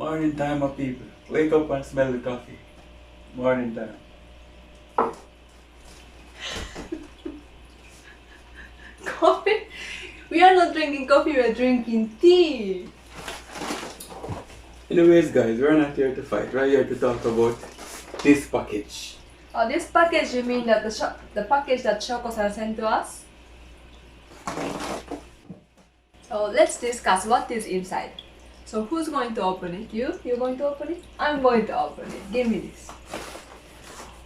Morning time, my people. Wake up and smell the coffee. Morning time. Coffee? We are not drinking coffee, we are drinking tea. Anyways, guys, we're not here to fight. We're here to talk about this package. Oh, this package, you mean that the package that Shoko-san sent to us? So let's discuss what is inside. So who's going to open it? You? You're going to open it? I'm going to open it. Give me this.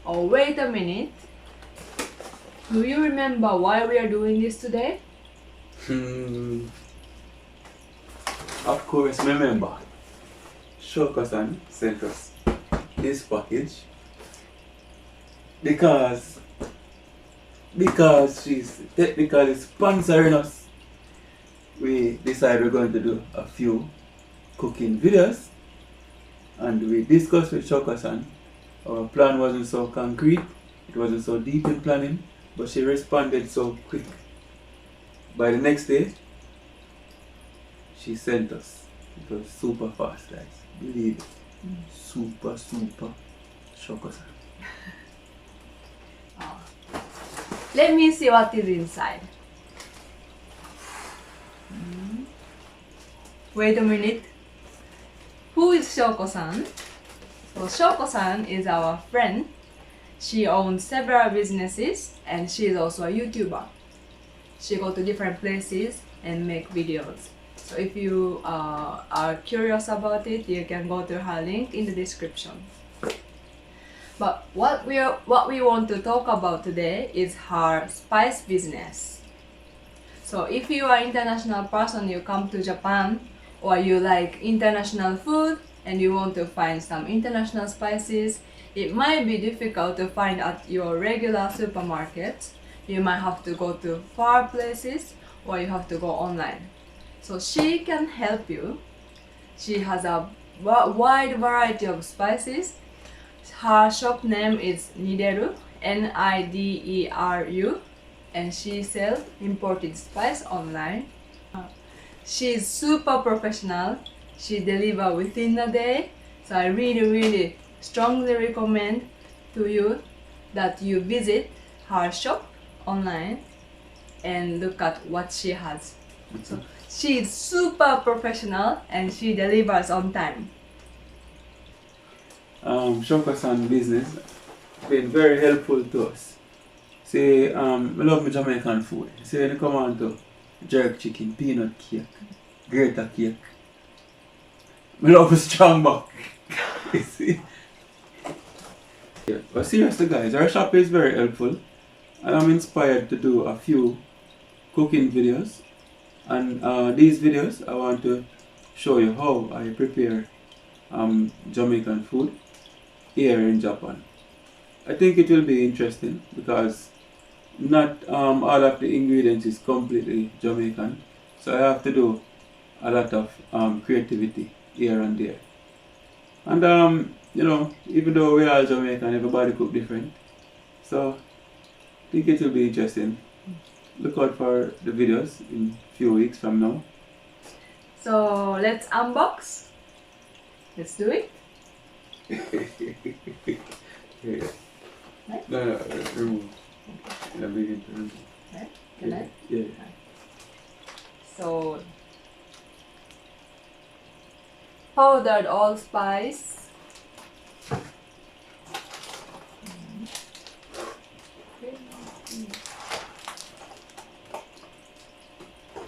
Oh, wait a minute. Do you remember why we are doing this today? Of course, remember, Shoko-san sent us this package because she's technically sponsoring us. We decided we're going to do a few cooking videos, and we discussed with Shoko-san. Our plan wasn't so concrete, it wasn't so deep in planning, but she responded so quick. By the next day, she sent us. It was super fast, guys. Believe it. Super Shoko-san. Oh. Let me see what is inside. Wait a minute. Who is Shoko-san? Well, Shoko-san is our friend. She owns several businesses and she is also a YouTuber. She goes to different places and make videos. So if you are curious about it, you can go to her link in the description. But what we want to talk about today is her spice business. So if you are an international person, you come to Japan, or you like international food and you want to find some international spices, it might be difficult to find at your regular supermarket. You might have to go to far places or you have to go online. So she can help you. She has a wide variety of spices. Her shop name is nideru, Nideru, and she sells imported spice online. She is super professional. She delivers within a day. So I really strongly recommend to you that you visit her shop online and look at what she has. So she is super professional and she delivers on time. Shoko-san business been very helpful to us. See, I love my Jamaican food. See, when you come on to jerk chicken, peanut cake, grater cake, I love strong back. You see? Yeah. But seriously, guys, our shop is very helpful, and I'm inspired to do a few cooking videos. And these videos, I want to show you how I prepare Jamaican food here in Japan. I think it will be interesting because not all of the ingredients is completely Jamaican, so I have to do a lot of creativity here and there. And you know, even though we are Jamaican, everybody cook different, so I think it will be interesting. Look out for the videos in a few weeks from now. So let's unbox. Let's do it. Yeah. Right? No, remove. Yeah, begin to remove. Right? Can I? Yeah. So powdered allspice,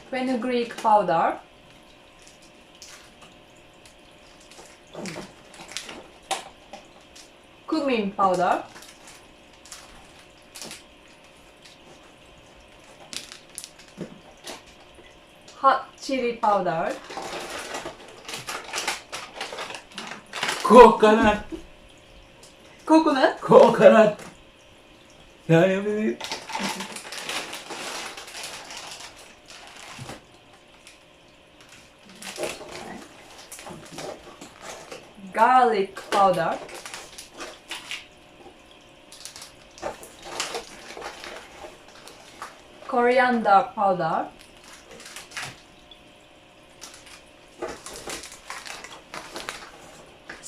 fenugreek powder, cumin powder, hot chili powder, Coconut! coconut, Yeah, yeah, baby. garlic powder, coriander powder,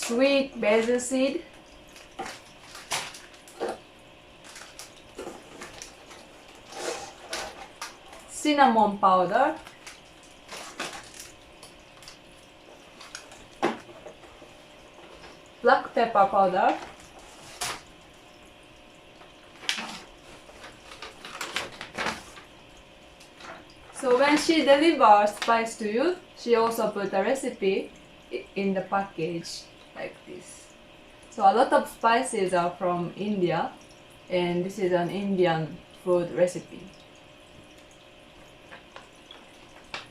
sweet basil seed, cinnamon powder, black pepper powder, so when she delivers spice to you, she also put a recipe in the package like this. So a lot of spices are from India, and this is an Indian food recipe.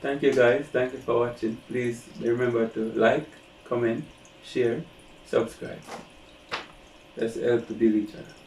Thank you guys, thank you for watching. Please remember to like, comment, share, subscribe. Let's help to build each other.